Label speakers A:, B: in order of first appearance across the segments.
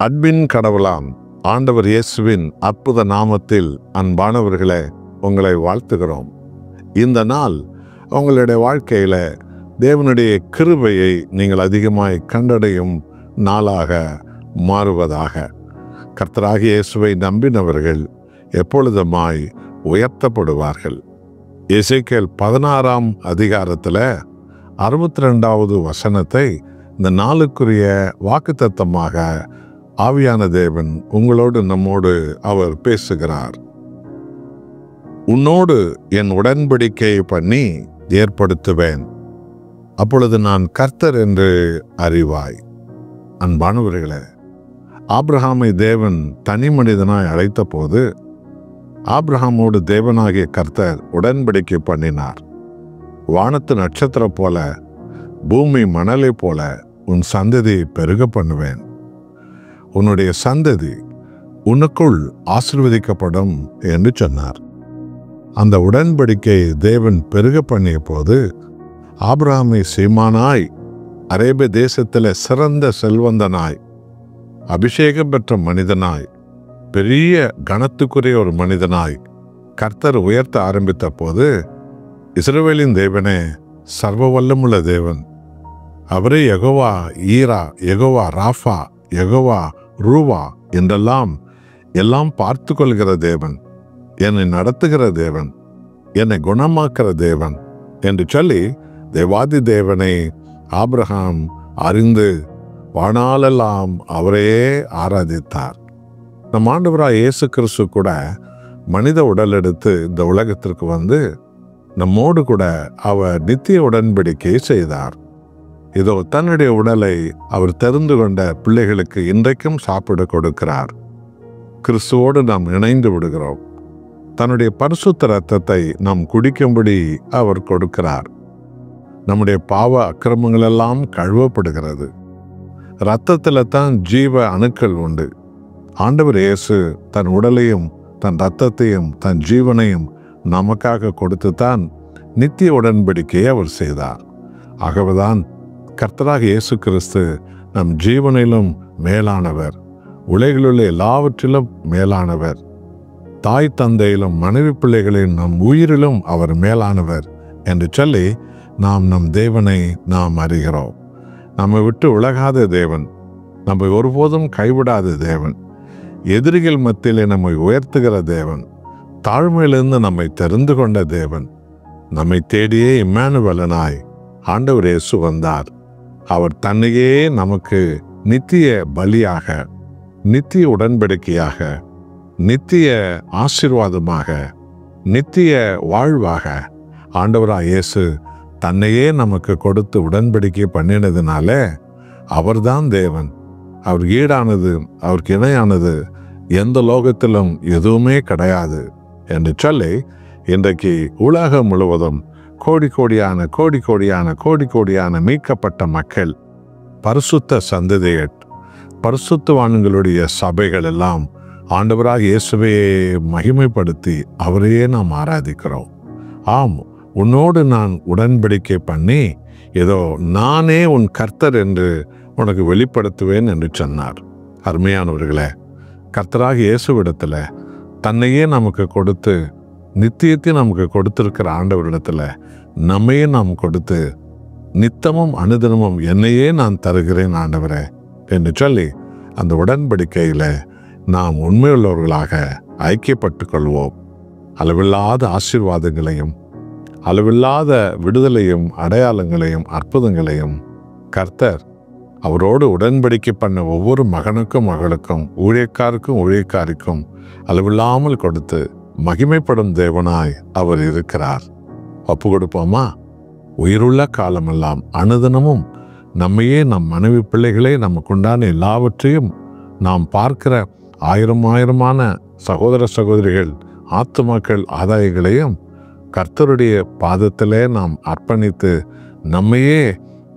A: அன்பின் கடவுளாம் ஆண்டவர் இயேசுவின் அற்புத நாமத்தில் அன்பானவர்களே உங்களை வாழ்த்துகிறோம். இந்த நாள் உங்களுடைய வாழ்க்கையில தேவனுடைய கிருபையை நீங்கள் அதிகமாய் கண்டடையும் நாளாக மாறுவதாக. கர்த்தராகிய இயேசுவை நம்பினவர்கள் எப்பொழுதுமாய் உயர்த்தப்படுவார்கள். எசேக்கியேல் 16ஆம் அதிகாரத்தில் 62வது வசனத்தை இந்த நாளுக்குரிய வாக்குத்தத்தமாக ஆவியான தேவன் உங்களோடு நம்மோடு அவர் பேசுகிறார். உன்னோடு என் உடன்படிக்கை பண்ணி ஏற்படுத்துவேன், அப்பொழுது நான் கர்த்தர் என்று அறிவாய். அன்பானவர்களே, ஆபிரகாமை தேவன் தனி மனிதனாய் அழைத்த போது ஆபிரகாமோடு தேவனாகிய கர்த்தர் உடன்படிக்கை பண்ணினார். வானத்து நட்சத்திரம் போல பூமி மணலை போல உன் சந்ததியை பெருக பண்ணுவேன், உன்னுடைய சந்ததி உனக்குள் ஆசீர்வதிக்கப்படும் என்று சொன்னார். அந்த உடன்படிக்கை தேவன் பெருக பண்ணிய போது ஆபிரகாமை சீமானாய், அரேபிய தேசத்தில் சிறந்த செல்வந்தனாய், அபிஷேகம் பெற்ற மனிதனாய், பெரிய கனத்துக்குரிய ஒரு மனிதனாய் கர்த்தர் உயர்த்த ஆரம்பித்த போது, இஸ்ரவேலின் தேவனே சர்வ வல்லமுள்ள தேவன், அவரே யெகோவா ஈரா, யெகோவா ராஃபா, யெகோவா ரூவா என்றெல்லாம் எல்லாம் பார்த்து கொள்கிற தேவன், என்னை நடத்துகிற தேவன், என்னை குணமாக்குற தேவன் என்று சொல்லி தேவாதி தேவனை ஆபிரகாம் அறிந்து வாழ்நாளெல்லாம் அவரையே ஆராதித்தார். நம் ஆண்டவராய் இயேசு கிறிஸ்து கூட மனித உடல் எடுத்து இந்த உலகத்திற்கு வந்து நம்மோடு கூட அவர் நித்திய உடன்படிக்கை செய்தார். இதோ தன்னுடைய உடலை அவர் தெரிந்து கொண்ட பிள்ளைகளுக்கு இன்றைக்கும் சாப்பிட கொடுக்கிறார். கிறிஸ்துவோடு நாம் இணைந்து விடுகிறோம். தன்னுடைய பரிசுத்த இரத்தத்தை நாம் குடிக்கும்படி அவர் கொடுக்கிறார். நம்முடைய பாவ அக்கிரமங்கள் எல்லாம் கழுவப்படுகிறது. இரத்தத்தில் தான் ஜீவ அணுக்கள் உண்டு. ஆண்டவர் இயேசு தன் உடலையும் தன் இரத்தத்தையும் தன் ஜீவனையும் நமக்காக கொடுத்துத்தான் நித்திய உடன்படிக்கையை அவர் செய்தார். ஆகவேதான் கர்த்தராக இயேசு கிறிஸ்து நம் ஜீவனிலும் மேலானவர், உலகிலுள்ள எல்லாவற்றிலும் மேலானவர், தாய் தந்தையிலும் மனைவி பிள்ளைகளிலும் நம் உயிரிலும் அவர் மேலானவர் என்று சொல்லி நாம் நம் தேவனை நாம் அறிகிறோம். நம்மை விட்டு உலகாத தேவன், நம்மை ஒருபோதும் கைவிடாத தேவன், எதிரிகள் மத்தியிலே நம்மை உயர்த்துகிற தேவன், தாழ்மையிலிருந்து நம்மை தெரிந்து கொண்ட தேவன், நம்மை தேடியே இம்மானுவேலனாய் ஆண்டவர் இயேசு வந்தார். அவர் தன்னையே நமக்கு நித்திய பலியாக, நித்திய உடன்படிக்கையாக, நித்திய ஆசீர்வாதமாக, நித்திய வாழ்வாக ஆண்டவராய் இயேசு தன்னையே நமக்கு கொடுத்து உடன்படிக்கை பண்ணினதுனால அவர்தான் தேவன். அவர் ஈடானது, அவருக்கு இணையானது எந்த லோகத்திலும் எதுவுமே கிடையாது என்று சொல்லி இன்றைக்கு உலகம் முழுவதும் கோடி கோடியான மீட்கப்பட்ட மக்கள், பரிசுத்த சந்ததிகள், பரிசுத்தவான்களுடைய சபைகள் எல்லாம் ஆண்டவராக இயேசுவையே மகிமைப்படுத்தி அவரையே நாம் ஆராதிக்கிறோம். ஆம், உன்னோடு நான் உடன்படிக்கை பண்ணி ஏதோ நானே உன் கர்த்தர் என்று உனக்கு வெளிப்படுத்துவேன் என்று சொன்னார். அருமையானவர்களே, கர்த்தராக இயேசுவிடத்துல தன்னையே நமக்கு கொடுத்து நித்தியத்தை நமக்கு கொடுத்திருக்கிற ஆண்டவரிடத்துல நம்மையே நாம் கொடுத்து நித்தமும் அனுதினமும் என்னையே நான் தருகிறேன் ஆண்டவரே என்று சொல்லி அந்த உடன்படிக்கையில நாம் உண்மையுள்ளவர்களாக ஐக்கியப்பட்டு கொள்வோம். அளவில்லாத ஆசீர்வாதங்களையும் அளவில்லாத விடுதலையும் அடையாளங்களையும் அற்புதங்களையும் கர்த்தர் அவரோடு உடன்படிக்கை பண்ண ஒவ்வொரு மகனுக்கும் மகளுக்கும், ஊழியக்காருக்கும் அளவில்லாமல் கொடுத்து மகிமைப்படும் தேவனாய் அவர் இருக்கிறார். ஒப்பு கொடுப்போமா? உயிருள்ள காலமெல்லாம் அனுதினமும் நம்மையே, நம் மனைவி பிள்ளைகளே, நமக்குண்டான எல்லாவற்றையும் நாம் பார்க்கிற ஆயிரமான சகோதர சகோதரிகள், ஆத்துமாக்கள் ஆதாயங்களையும் கர்த்தருடைய பாதத்திலே நாம் அர்ப்பணித்து நம்மையே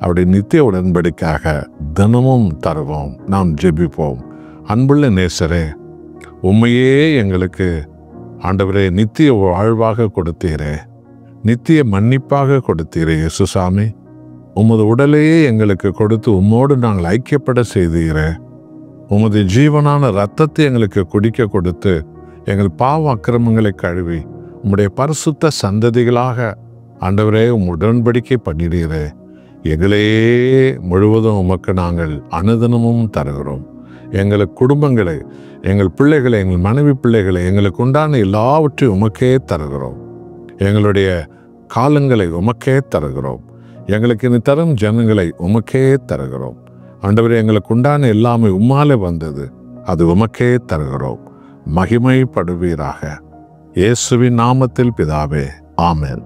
A: அவருடைய நித்திய உடன்படிக்கையாக தினமும் தருவோம். நாம் ஜெபிப்போம். அன்புள்ள நேசரே, உம்மையே எங்களுக்கு ஆண்டவரே நித்திய வாழ்வாக கொடுத்தீரே, நித்திய மன்னிப்பாக கொடுத்தீரே இயேசுசாமி. உமது உடலையே எங்களுக்கு கொடுத்து உம்மோடு நாங்கள் ஐக்கியப்பட செய்தீரே. உமது ஜீவனான இரத்தத்தை எங்களுக்கு குடிக்க கொடுத்து எங்கள் பாவ அக்கிரமங்களை கழுவி உம்முடைய பரிசுத்த சந்ததிகளாக ஆண்டவரே உடன்படிக்கை பண்ணிடுகிறே. எங்களையே முழுவதும் உமக்கு நாங்கள் அனுதினமும் தருகிறோம். எங்கள் குடும்பங்களை, எங்கள் பிள்ளைகளை, எங்கள் மனைவி பிள்ளைகளை, எங்களுக்கு உண்டான எல்லாவற்றையும் உமக்கே தருகிறோம். எங்களுடைய காலங்களை உமக்கே தருகிறோம். எங்களுக்கு இனி தரும் ஜனங்களை உமக்கே தருகிறோம். ஆண்டவரே, எங்களுக்கு உண்டான எல்லாமே உம்மாலே வந்தது, அது உமக்கே தருகிறோம். மகிமைப்படுவீராக. இயேசுவின் நாமத்தில் பிதாவே, ஆமென்.